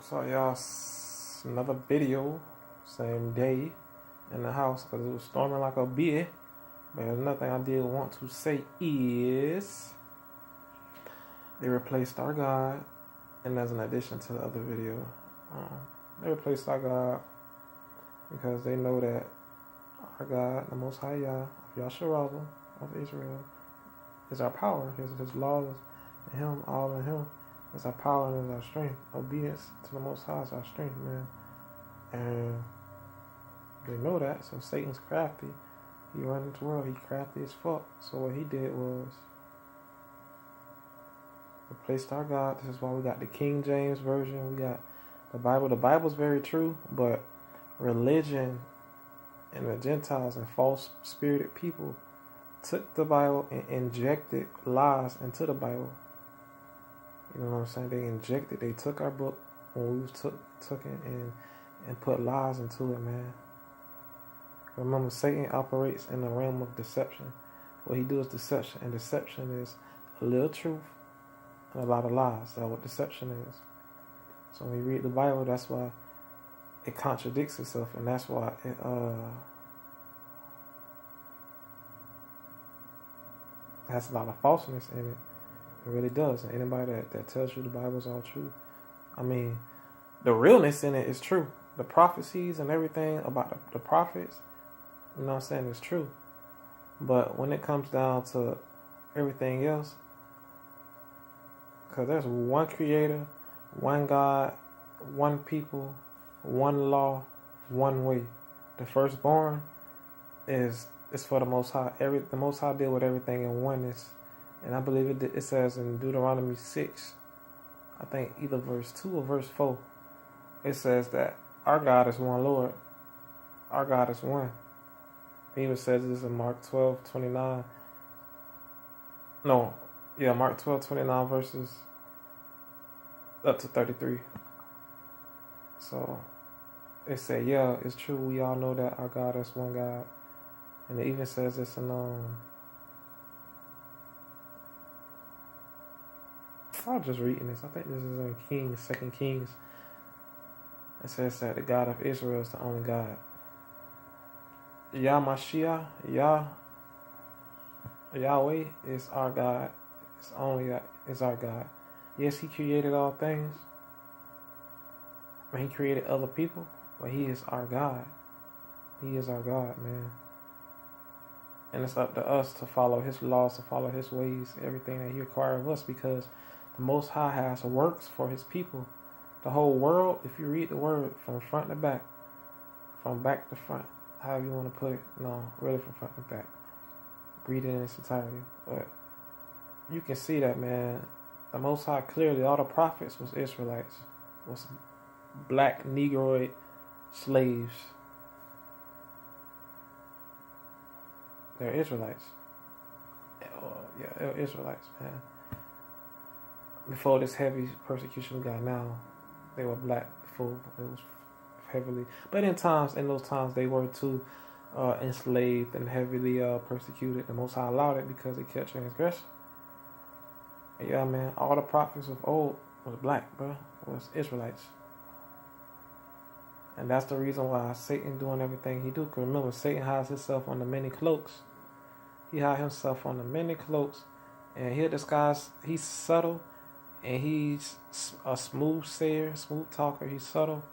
So y'all, another video, same day in the house because it was storming like a bee. But there's nothing I did want to say is they replaced our God, and as an addition to the other video, they replaced our God because they know that our God, the Most High Yah, Yasharala of Israel, is our power. His laws and Him, all in Him, is our power and is our strength. Obedience to the Most High is our strength, man. And they know that, so Satan's crafty. He runs the world, he crafty as fuck. So what he did was replaced our God. This is why we got the King James Version. We got the Bible. The Bible's very true, but religion and the Gentiles and false spirited people took the Bible and injected lies into the Bible. You know what I'm saying? They took our book when we took it and put lies into it, man. Remember, Satan operates in the realm of deception. What he does is deception, and deception is a little truth and a lot of lies. That's what deception is. So when you read the Bible, that's why it contradicts itself, and that's why it has a lot of falseness in it. It really does. And anybody that tells you the Bible is all true, I mean, the realness in it is true. The prophecies and everything about the prophets, you know what I'm saying, is true. But when it comes down to everything else, because there's one creator, one God, one people, one law, one way. The firstborn is for the Most High. The Most High deal with everything in oneness. And I believe it says in Deuteronomy 6, I think either verse 2 or verse 4, it says that our God is one Lord. Our God is one. It even says this in Mark 12:29. Mark 12:29 verses up to 33. So it said, yeah, it's true. We all know that our God is one God. And it even says this in I was just reading this. I think this is in Kings, 2 Kings. It says that the God of Israel is the only God. Mashiach, Yahweh is our God. Is our God. Yes, He created all things. He created other people, but He is our God. He is our God, man. And it's up to us to follow His laws, to follow His ways, everything that He requires of us, because the Most High has works for His people. The whole world, if you read the word from front to back, from back to front, however you want to put it, no, really from front to back, read it in its entirety. But you can see that, man, the Most High clearly, all the prophets was Israelites, was black Negroid slaves. They're Israelites. They're Israelites, man. Before this heavy persecution we got now, they were black before. It was heavily, but in those times they were too enslaved and heavily persecuted. The Most High allowed it because they kept transgression. And yeah, man, all the prophets of old was black, bro. Was Israelites. And that's the reason why Satan doing everything he do. Because remember, Satan hides himself under many cloaks. He hides himself under many cloaks. And he'll disguise, he's subtle. And he's a smooth sayer, smooth talker. He's subtle.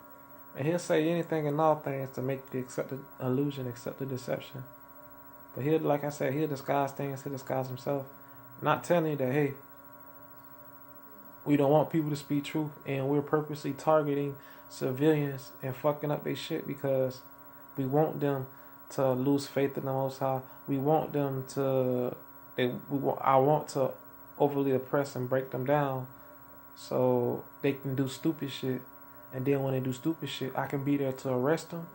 And he'll say anything and all things to make the accepted illusion, accept the deception. But he'll, like I said, he'll disguise things. He'll disguise himself. Not telling you that, hey, we don't want people to speak truth, and we're purposely targeting civilians and fucking up their shit because we want them to lose faith in the Most High. We want them to, I want to overly oppress and break them down so they can do stupid shit. And then when they do stupid shit, I can be there to arrest them,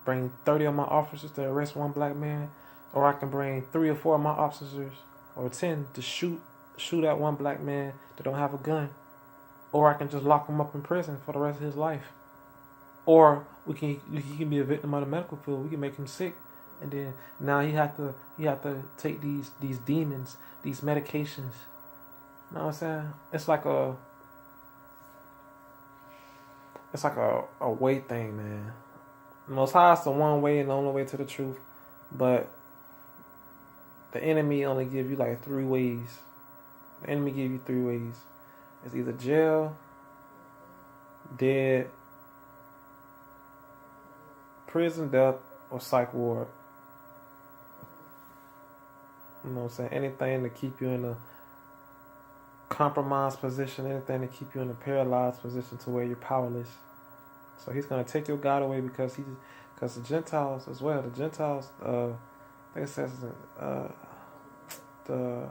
bring 30 of my officers to arrest one black man, or I can bring 3 or 4 of my officers, or 10, to shoot at one black man that don't have a gun, or I can just lock him up in prison for the rest of his life, or he can be a victim of the medical field. We can make him sick, and then now he have to take these demons, these medications. You know what I'm saying? It's like it's like a way thing, man. The Most High is the one way and the only way to the truth, but the enemy only give you like 3 ways. The enemy give you 3 ways. It's either jail, dead, prison, death, or psych ward. You know what I'm saying? Anything to keep you in a compromised position, anything to keep you in a paralyzed position to where you're powerless. So he's gonna take your God away because the Gentiles as well. The Gentiles, I think it says the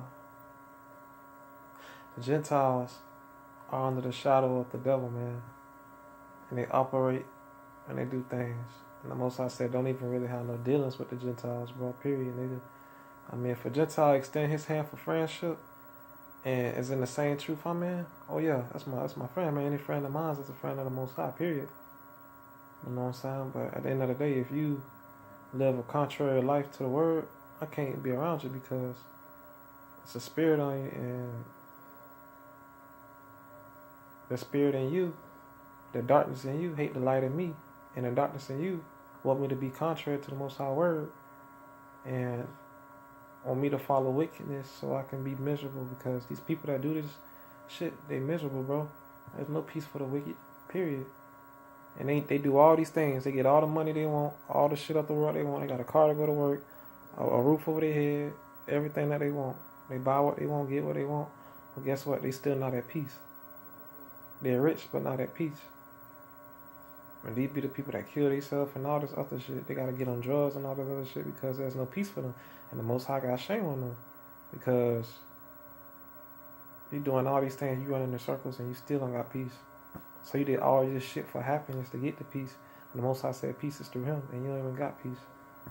Gentiles are under the shadow of the devil, man, and they operate and they do things. And the Most High said, don't even really have no dealings with the Gentiles, bro. Period, nigga. I mean, if a Gentile extend his hand for friendship and is in the same truth I'm in, oh yeah, that's my friend, man. Any friend of mine is a friend of the Most High, period. You know what I'm saying? But at the end of the day, if you live a contrary life to the word, I can't be around you because it's a spirit on you, and the spirit in you, the darkness in you, hate the light in me, and the darkness in you want me to be contrary to the Most High word, and want me to follow wickedness so I can be miserable, because these people that do this shit, they miserable, bro. There's no peace for the wicked, period. And they do all these things. They get all the money they want, all the shit out the world they want. They got a car to go to work, a roof over their head, everything that they want. They buy what they want, get what they want. But guess what? They still not at peace. They're rich, but not at peace. And these be the people that kill themselves and all this other shit. They got to get on drugs and all this other shit because there's no peace for them. And the Most High got shame on them because you doing all these things, you running in circles, and you still don't got peace. So you did all this shit for happiness to get the peace. And the Most High said peace is through him, and you don't even got peace.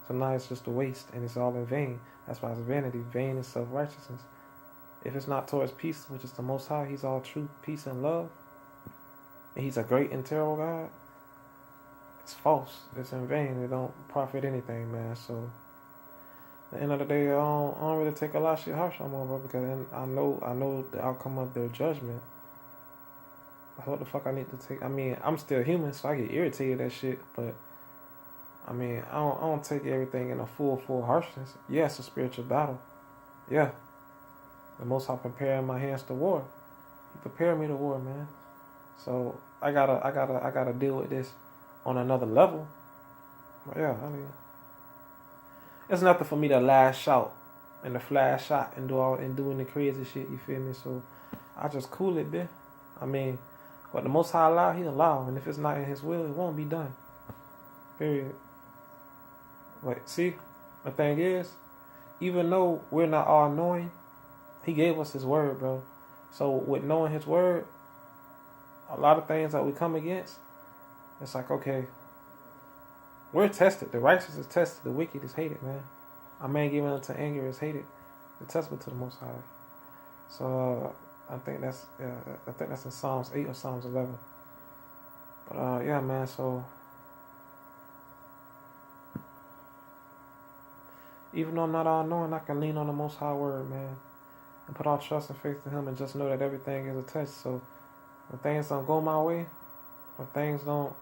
So now it's just a waste, and it's all in vain. That's why it's vanity. Vain is self-righteousness. If it's not towards peace, which is the Most High, he's all truth, peace, and love, and he's a great and terrible God, it's false. It's in vain. It don't profit anything, man. So at the end of the day, I don't really take a lot of shit harsh no more, bro, because I know the outcome of their judgment. What the fuck I need to take? I mean, I'm still human, so I get irritated at shit, but I mean, I don't take everything in a full harshness. Yeah, it's a spiritual battle. Yeah. The Most High preparing my hands to war. He prepared me to war, man. So I gotta deal with this on another level. But yeah, I mean, it's nothing for me to lash out and to flash out and doing the crazy shit, you feel me? So I just cool it, bitch. I mean, what the Most High allow, he allow. And if it's not in his will, it won't be done. Period. But see, the thing is, even though we're not all knowing, he gave us his word, bro. So with knowing his word, a lot of things that we come against, it's like, okay, we're tested. The righteous is tested. The wicked is hated, man. A man given unto anger is hated. The testament to the Most High. So I think that's in Psalms 8 or Psalms 11. But yeah, man. So even though I'm not all knowing, I can lean on the Most High word, man, and put all trust and faith in him, and just know that everything is a test. So when things don't go my way, when things don't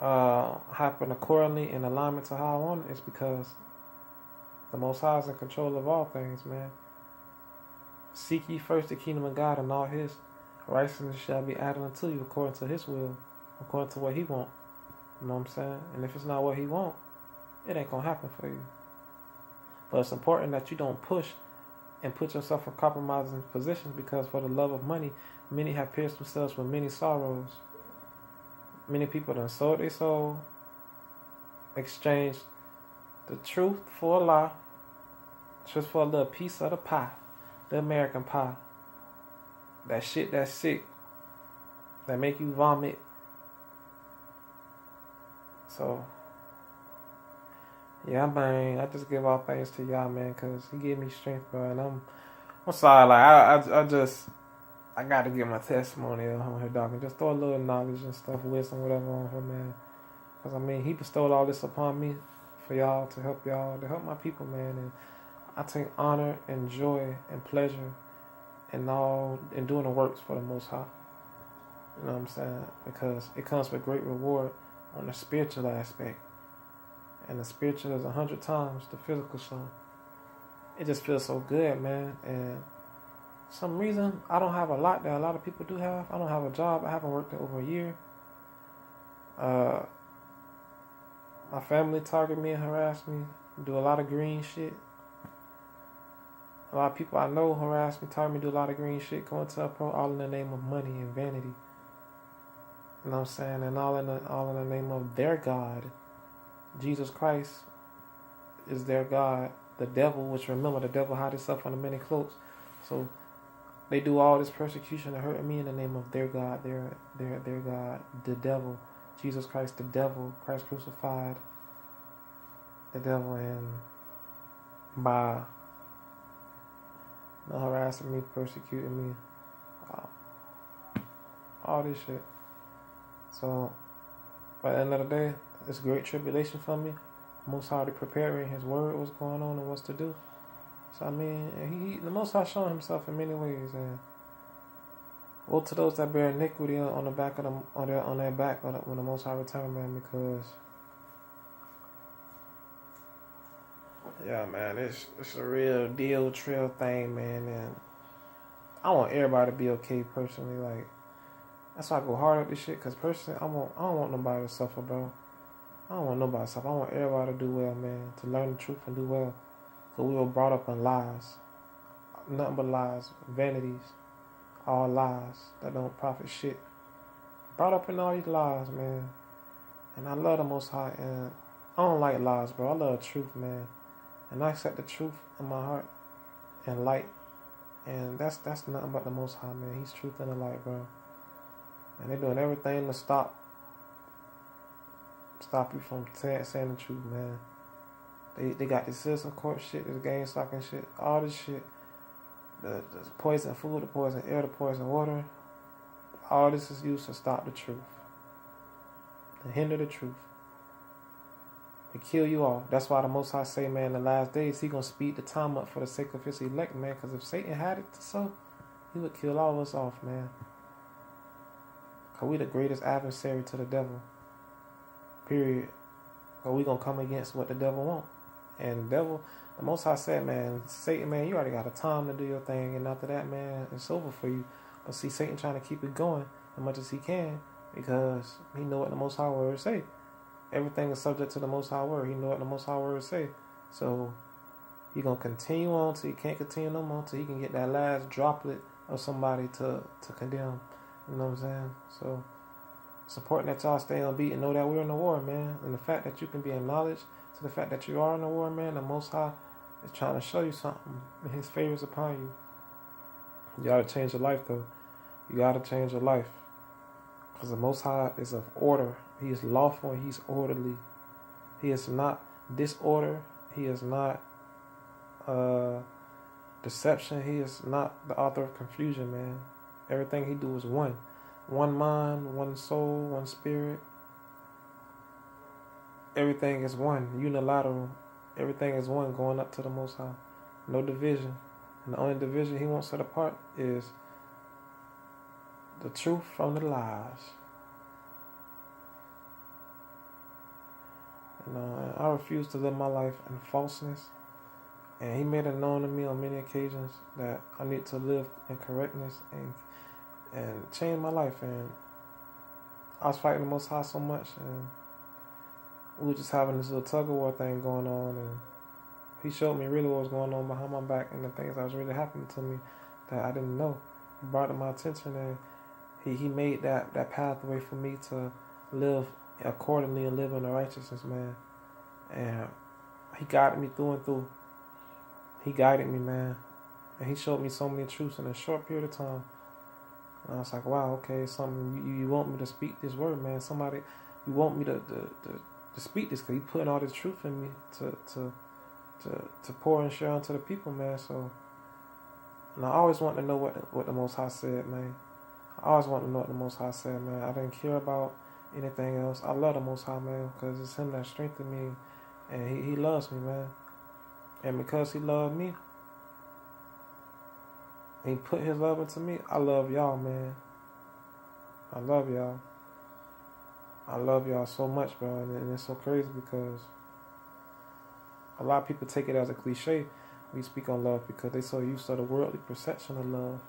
happen accordingly in alignment to how I want it, it's because the Most High is in control of all things, man. Seek ye first the kingdom of God, and all his righteousness shall be added unto you according to his will, according to what he want. You know what I'm saying? And if it's not what he want, it ain't gonna happen for you. But it's important that you don't push and put yourself in compromising positions, because for the love of money, many have pierced themselves with many sorrows. Many people done sold their soul, exchanged the truth for a lie, just for a little piece of the pie, the American pie. That shit that's sick, that make you vomit. So, yeah, man, I just give all thanks to y'all, man, because he gave me strength, bro, and I'm sorry, like, I got to get my testimony on here, dog, and just throw a little knowledge and stuff, wisdom, whatever on here, man, because, I mean, he bestowed all this upon me for y'all, to help my people, man, and I take honor and joy and pleasure in doing the works for the Most High. You know what I'm saying? Because it comes with great reward on the spiritual aspect. And the spiritual is 100 times the physical, so it just feels so good, man. And for some reason, I don't have a lot that a lot of people do have. I don't have a job. I haven't worked in over a year. Uh, my family target me and harass me. Do a lot of green shit. A lot of people I know harass me, target me, do a lot of green shit, going to a pro, all in the name of money and vanity. You know what I'm saying? And all in the name of their God. Jesus Christ is their God. The devil, which remember the devil hide himself under many cloaks. So they do all this persecution to hurt me in the name of their God, their God, the devil, Jesus Christ, the devil, Christ crucified, the devil, and by harassing me, persecuting me, all this shit. So by the end of the day, it's great tribulation for me. Most High already preparing His word, what's going on and what's to do. So I mean, the Most High showing Himself in many ways, and woe to those that bear iniquity on the back of them, on their back when the Most High return, man. Because yeah, man, it's a real deal, trail thing, man, and I want everybody to be okay personally. Like that's why I go hard at this shit. Cause personally, I don't want nobody to suffer, bro. I don't want nobody to suffer. I want everybody to do well, man. To learn the truth and do well. Cause we were brought up in lies, nothing but lies, vanities, all lies that don't profit shit. Brought up in all these lies, man. And I love the Most High, and I don't like lies, bro. I love the truth, man. And I accept the truth in my heart and light. And that's nothing but the Most High, man. He's truth and the light, bro. And they're doing everything to stop you from saying the truth, man. They got this citizen court shit, this game stocking shit, all this shit. The poison food, the poison air, the poison water. All this is used to stop the truth. To hinder the truth. To kill you all. That's why the Most High say, man, in the last days, He gonna speed the time up for the sake of His elect, man. Because if Satan had it so, he would kill all of us off, man. Because we the greatest adversary to the devil. Period. But we gonna come against what the devil want. And the Most High said, man, Satan, man, you already got a time to do your thing. And after that, man, it's over for you. But see, Satan trying to keep it going as much as he can. Because he know what the Most High word say. Everything is subject to the Most High word. He know what the Most High word say. So he gonna continue on till he can't continue no more. Till he can get that last droplet of somebody to condemn. You know what I'm saying? So it's important that y'all stay on beat and know that we're in the war, man. And the fact that you can be acknowledged to the fact that you are in the war, man, the Most High is trying to show you something. And His favor is upon you. You gotta change your life, though. You gotta change your life. Because the Most High is of order. He is lawful and He's orderly. He is not disorder. He is not deception. He is not the author of confusion, man. Everything He do is one. One mind, one soul, one spirit. Everything is one. Unilateral. Everything is one going up to the Most High. No division. And the only division He wants set apart is the truth from the lies. And I refuse to live my life in falseness. And He made it known to me on many occasions that I need to live in correctness and change my life. And I was fighting the Most High so much, and we were just having this little tug of war thing going on, and He showed me really what was going on behind my back and the things that was really happening to me that I didn't know. He brought it to my attention, and He made that pathway for me to live accordingly and live in the righteousness, man. And He guided me through and through. He guided me, man. And He showed me so many truths in a short period of time. And I was like, wow, okay, something you want me to speak this word, man. Somebody, you want me to speak this because You putting all this truth in me to pour and share onto the people, man. So, and I always want to know what the Most High said, man. I always want to know what the Most High said, man. I didn't care about anything else. I love the Most High, man, because it's Him that strengthened me, and He loves me, man. And because He loved me, He put His love into me, I love y'all, man. I love y'all. I love y'all so much, bro. And it's so crazy because a lot of people take it as a cliche. We speak on love because they so used to the worldly perception of love.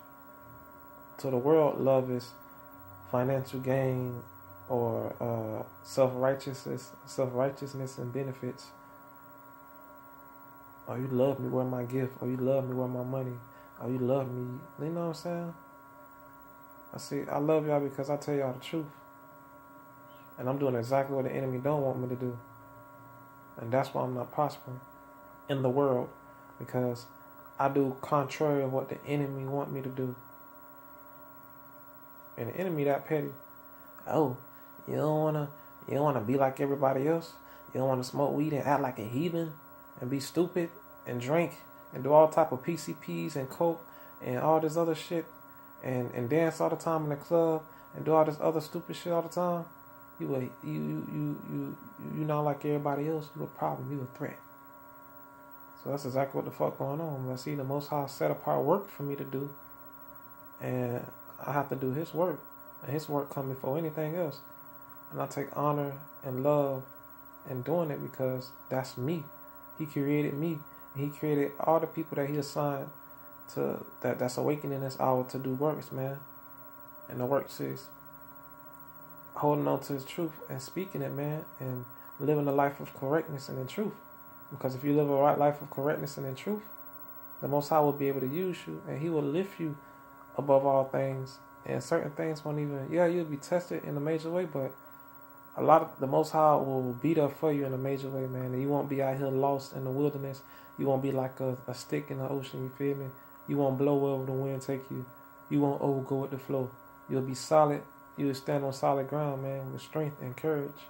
To the world, love is financial gain or self-righteousness and benefits. Oh, you love me, where my gift? Oh, you love me, where my money? Oh, you love me. You know what I'm saying? I love y'all because I tell y'all the truth. And I'm doing exactly what the enemy don't want me to do. And that's why I'm not prospering in the world. Because I do contrary of what the enemy want me to do. And the enemy that petty. Oh, you don't wanna be like everybody else? You don't wanna smoke weed and act like a heathen and be stupid and drink and do all type of PCPs and coke and all this other shit and dance all the time in the club and do all this other stupid shit all the time? You not like everybody else. You a problem. You a threat. So that's exactly what the fuck going on. I see the Most High set apart work for me to do, and I have to do His work, and His work come before anything else. And I take honor and love in doing it because that's me. He created me. He created all the people that He assigned to that's awakening this hour to do works, man. And the work is holding on to His truth and speaking it, man, and living a life of correctness and in truth. Because if you live a right life of correctness and in truth, the Most High will be able to use you, and He will lift you above all things. And certain things won't even, you'll be tested in a major way, but the Most High will be there for you in a major way, man. And you won't be out here lost in the wilderness. You won't be like a stick in the ocean, you feel me? You won't blow wherever the wind take you. You won't go with the flow. You'll be solid. You'll stand on solid ground, man, with strength and courage.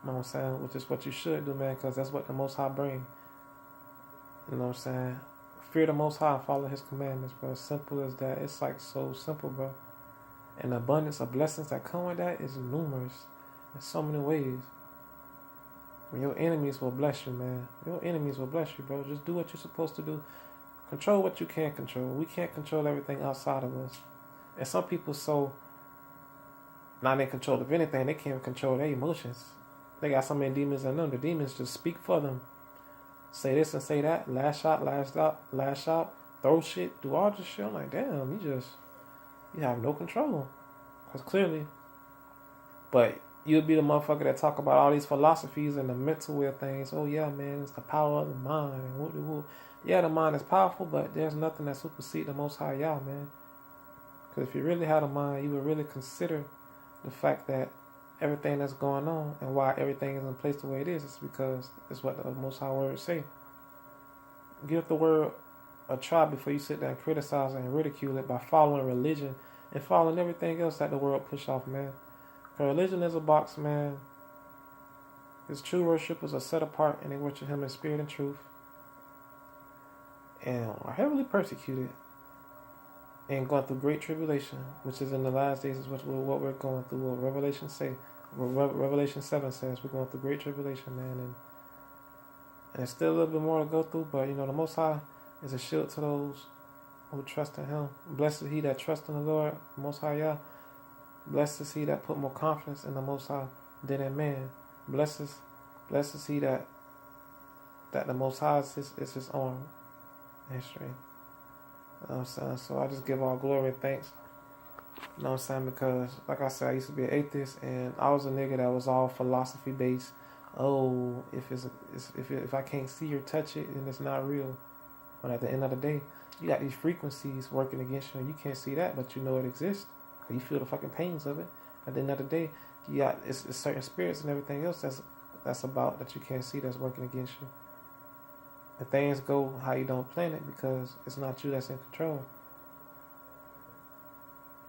You know what I'm saying? Which is what you should do, man, because that's what the Most High bring. You know what I'm saying? Fear the Most High, follow His commandments, bro. As simple as that. It's like so simple, bro. And the abundance of blessings that come with that is numerous in so many ways. Your enemies will bless you, man. Your enemies will bless you, bro. Just do what you're supposed to do. Control what you can control. We can't control everything outside of us. And some people so not in control of anything, they can't control their emotions. They got so many demons in them. The demons just speak for them. Say this and say that. Lash out, throw shit, do all this shit. I'm like, damn, you have no control. Because clearly, but you'll be the motherfucker that talk about all these philosophies and the mental way of things. Oh yeah, man, it's the power of the mind. And yeah, the mind is powerful, but there's nothing that supersedes the Most High Yah, man. Because if you really had a mind, you would really consider the fact that everything that's going on and why everything is in place the way it is because it's what the Most High Word say. Give the word a try before you sit there and criticize it and ridicule it by following religion and following everything else that the world push off, man. Because religion is a box, man. His true worshippers are set apart and they worship Him in spirit and truth and are heavily persecuted and going through great tribulation, which is in the last days is what we're going through. What Revelation 7 says we're going through great tribulation, man, and there's still a little bit more to go through, but the Most High is a shield to those who trust in Him. Blessed is he that trusts in the Lord, Most High Yah. Blessed is he that put more confidence in the Most High than in man. Blessed is he that the Most High is his arm and strength. You know what I'm saying? So I just give all glory and thanks. You know what I'm saying? Because, like I said, I used to be an atheist, and I was a nigga that was all philosophy based. Oh, if I can't see or touch it, then it's not real. But at the end of the day, you got these frequencies working against you, and you can't see that, but you know it exists. You feel the fucking pains of it. At the end of the day, you got it's certain spirits and everything else that's about that you can't see that's working against you. And things go how you don't plan it because it's not you that's in control.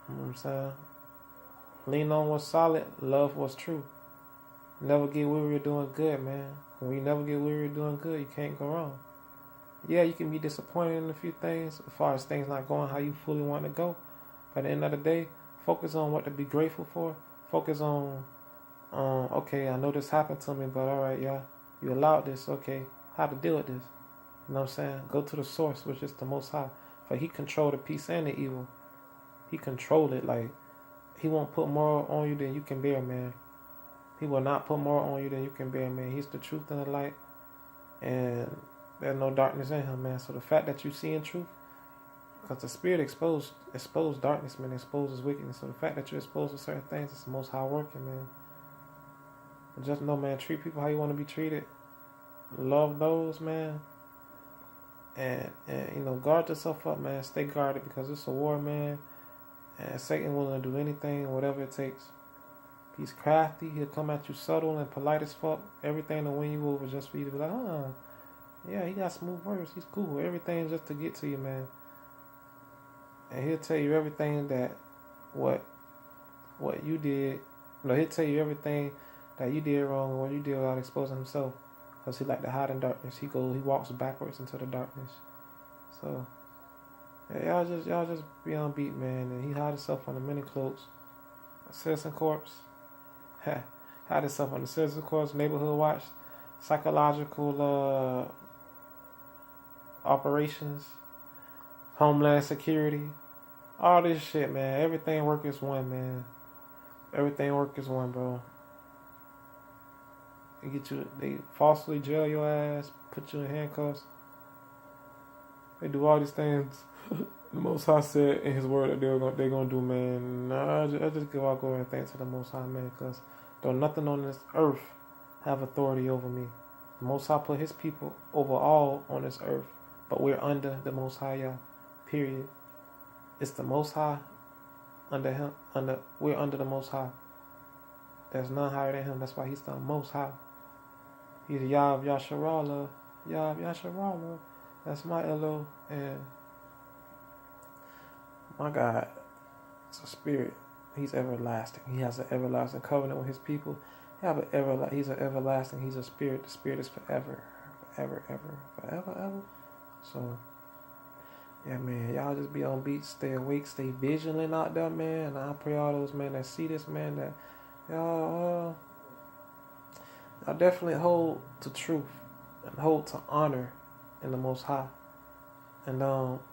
You know what I'm saying? Lean on what's solid, love what's true. Never get weary of doing good, man. When you never get weary of doing good, you can't go wrong. Yeah, you can be disappointed in a few things as far as things not going how you fully want to go. But at the end of the day, focus on what to be grateful for. Focus on, okay, I know this happened to me, but alright, yeah, you allowed this, okay, how to deal with this. You know what I'm saying? Go to the source, which is the Most High. For He controlled the peace and the evil. He controlled it. Like, He won't put more on you than you can bear, man. He will not put more on you than you can bear, man. He's the truth and the light, and there's no darkness in him, man. So the fact that you see in truth, because the Spirit exposed darkness, man, exposes wickedness. So the fact that you're exposed to certain things, it's the Most High working, man. But just know, man, treat people how you want to be treated. Love those, man. And guard yourself up, man. Stay guarded, because it's a war, man. And Satan willing to do anything, whatever it takes. He's crafty. He'll come at you subtle and polite as fuck. Everything to win you over, just for you to be like, yeah, he got smooth words. He's cool. Everything just to get to you, man. And he'll tell you everything that what you did. He'll tell you everything that you did wrong and what you did without exposing himself. Because he like to hide in darkness. He walks backwards into the darkness. So yeah, y'all just be on beat, man. And he hide himself under many cloaks. Citizen Corpse. Hide himself on the Citizen Corpse, Neighborhood Watch, psychological operations, Homeland Security, all this shit, man. Everything work as one, man. Everything work as one, bro. They falsely jail your ass, put you in handcuffs. They do all these things. The Most High said in His Word that they're gonna do, man. I just give all glory and thanks to the Most High, man, because don't nothing on this earth have authority over me. The Most High put His people over all on this earth, but we're under the Most High, yeah. Period. It's the Most High under Him. We're under the Most High. There's none higher than Him. That's why He's the Most High. He's Yahweh Yasharallah. Yahweh Yasharallah. That's my Elo. And my God is a spirit. He's everlasting. He has an everlasting covenant with His people. He's an everlasting. He's a spirit. The spirit is forever. Forever, ever. So, yeah, man. Y'all just be on beat. Stay awake. Stay vigilant out there, man. And I pray all those men that see this, man, that y'all definitely hold to truth and hold to honor in the Most High. And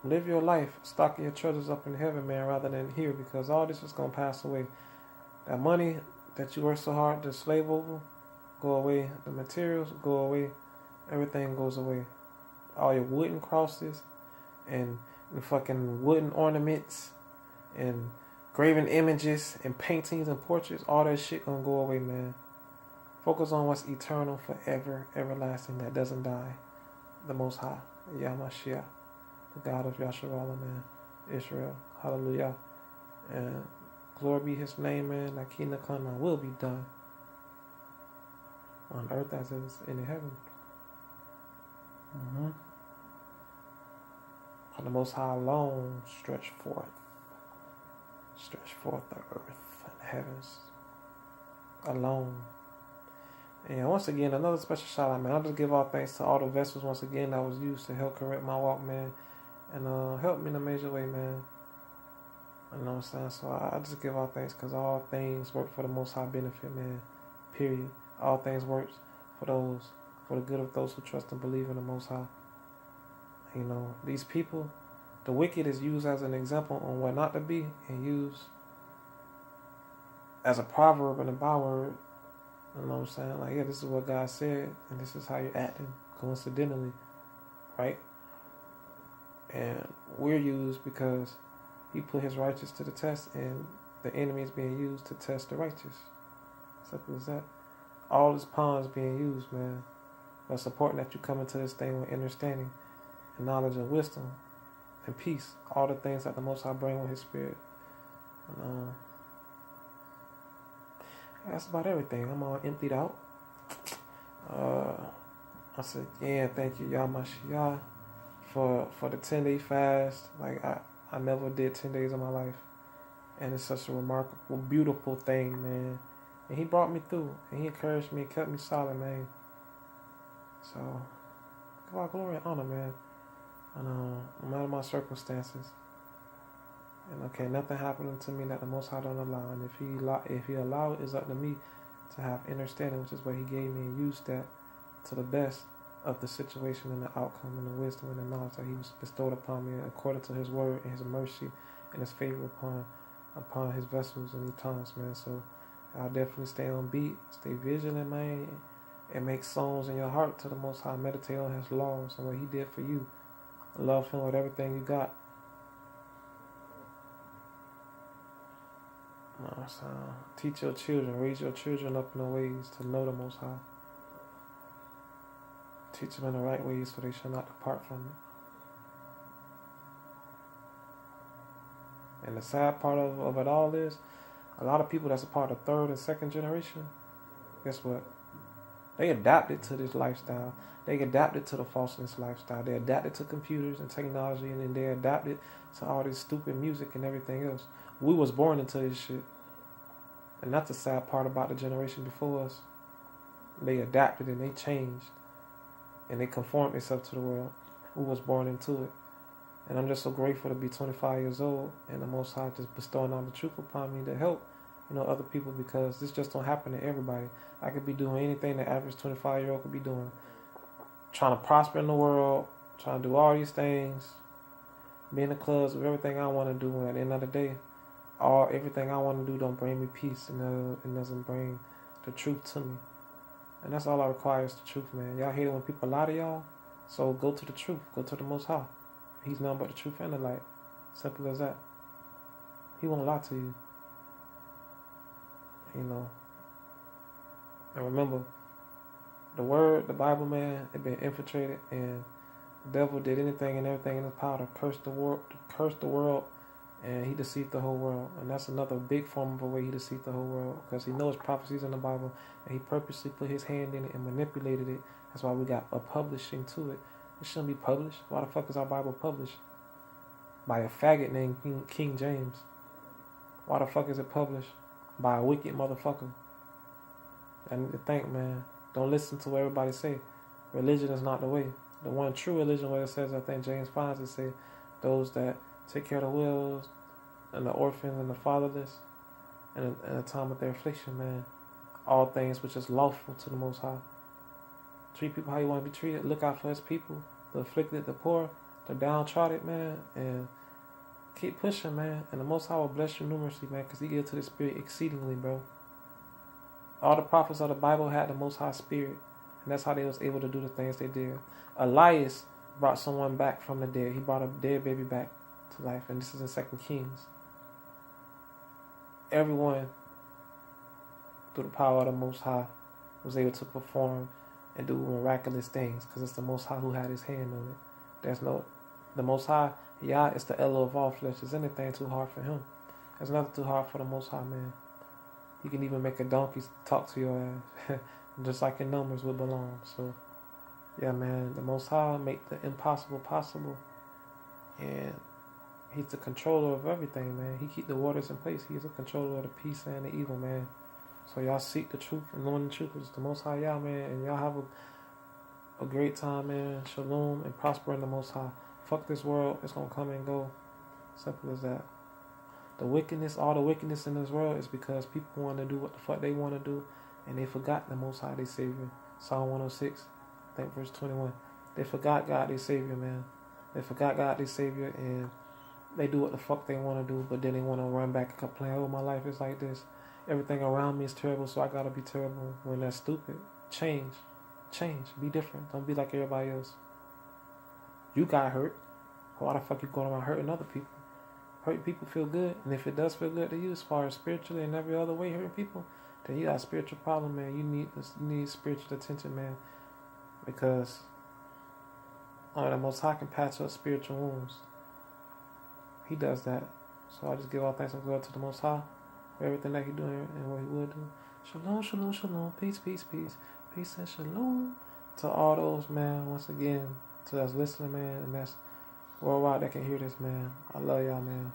live your life, stocking your treasures up in heaven, man, rather than here, because all this is going to pass away. That money that you work so hard to slave over, go away. The materials go away. Everything goes away. All your wooden crosses and fucking wooden ornaments and graven images and paintings and portraits, all that shit going to go away, man. Focus on what's eternal, forever, everlasting, that doesn't die. The Most High, Yamashiach. The God of Yasharallah, man. Israel. Hallelujah. And glory be His name, man. Like He Nakana will be done on earth as it is in heaven. And the Most High alone stretch forth the earth and the heavens alone. And once again, another special shout out, man. I'll just give all thanks to all the vessels once again that was used to help correct my walk, man. And help me in a major way, man. You know what I'm saying? So I just give all thanks, because all things work for the Most High benefit, man. Period. All things work for the good of those who trust and believe in the Most High. You know, these people, the wicked is used as an example on what not to be, and used as a proverb and a byword. You know what I'm saying? Like, yeah, this is what God said, and this is how you're acting, coincidentally, right? And we're used because He put His righteous to the test, and the enemy is being used to test the righteous. Simple as that. All this pawns being used, man. But it's important that you come into this thing with understanding and knowledge and wisdom and peace. All the things that the Most High bring with His Spirit. And, that's about everything. I'm all emptied out. I said, yeah, thank you, Yamashiach, for the 10-day fast. Like, I never did 10 days of my life. And it's such a remarkable, beautiful thing, man. And He brought me through. And He encouraged me and kept me solid, man. So, give all glory and honor, man. And no matter my circumstances. And okay, nothing happening to me that the Most High don't allow. And if He allow it, it's up to me to have understanding, which is what He gave me, and use that to the best of the situation and the outcome and the wisdom and the knowledge that He was bestowed upon me according to His word and His mercy and His favor upon upon his vessels in these times, man. So I'll definitely stay on beat, stay vigilant, man, and make songs in your heart to the Most High. Meditate on his laws and what he did for you. Love him with everything you got. So teach your children, raise your children up in the ways to know the Most High. Teach them in the right ways so they shall not depart from it. And the sad part of it all is, a lot of people that's a part of third and second generation, guess what? They adapted to this lifestyle. They adapted to the falseness lifestyle. They adapted to computers and technology, and then they adapted to all this stupid music and everything else. We was born into this shit. And that's the sad part about the generation before us. They adapted and they changed. And they conformed themselves to the world. We was born into it. And I'm just so grateful to be 25 years old and the Most High just bestowing all the truth upon me to help, other people, because this just don't happen to everybody. I could be doing anything the average 25-year-old could be doing. Trying to prosper in the world, trying to do all these things, be in the clubs with everything I want to do. And at the end of the day, everything I want to do don't bring me peace, and it doesn't bring the truth to me. And that's all I require is the truth, man. Y'all hate it when people lie to y'all, so go to the truth. Go to the Most High. He's nothing but the truth and the light. Simple as that. He won't lie to you. And remember, the word, the Bible, man, it been infiltrated, and the devil did anything and everything in his power to curse the world, and he deceived the whole world. And that's another big form of a way he deceived the whole world, because he knows prophecies in the Bible, and he purposely put his hand in it and manipulated it. That's why we got a publishing to it. It shouldn't be published. Why the fuck is our Bible published? By a faggot named King James. Why the fuck is it published? By a wicked motherfucker. I need to think, man. Don't listen to what everybody say. Religion is not the way. The one true religion, where it says, I think James finds it say, those that take care of the widows and the orphans and the fatherless in a time of their affliction, man. All things which is lawful to the Most High. Treat people how you want to be treated. Look out for his people, the afflicted, the poor, the downtrodden, man. And keep pushing, man. And the Most High will bless you numerously, man, because he gives to the Spirit exceedingly, bro. All the prophets of the Bible had the Most High Spirit. And that's how they was able to do the things they did. Elias brought someone back from the dead. He brought a dead baby back to life. And this is in 2 Kings. Everyone, through the power of the Most High, was able to perform and do miraculous things, because it's the Most High who had his hand on it. The Most High, Yah, is the Elo of all flesh. Is anything too hard for him? There's nothing too hard for the Most High, man. You can even make a donkey talk to your ass, just like in Numbers would belong. So, yeah, man, the Most High make the impossible possible, and he's the controller of everything, man. He keep the waters in place. He's the controller of the peace and the evil, man. So y'all seek the truth, and knowing the truth is the Most High, y'all, man. And y'all have a great time, man. Shalom, and prosper in the Most High. Fuck this world. It's going to come and go. Simple as that. All the wickedness in this world is because people want to do what the fuck they want to do, and they forgot the Most High, their Savior. Psalm 106, I think verse 21. They forgot God, their Savior, man. They forgot God, their Savior, and they do what the fuck they want to do, but then they want to run back and complain, oh, my life is like this. Everything around me is terrible, so I gotta be terrible. When that's stupid. Change. Be different. Don't be like everybody else. You got hurt. Why the fuck you going around hurting other people? Hurting people feel good, and if it does feel good to you, as far as spiritually and every other way, hurting people, then you got a spiritual problem, man. You need spiritual attention, man, because only the Most High can patch up spiritual wounds. He does that. So I just give all thanks and glory to the Most High for everything that He's doing and what He will do. Shalom, shalom, shalom. Peace, peace, peace. Peace and shalom to all those, man, once again, to us listening, man, and that's worldwide that can hear this, man. I love y'all, man.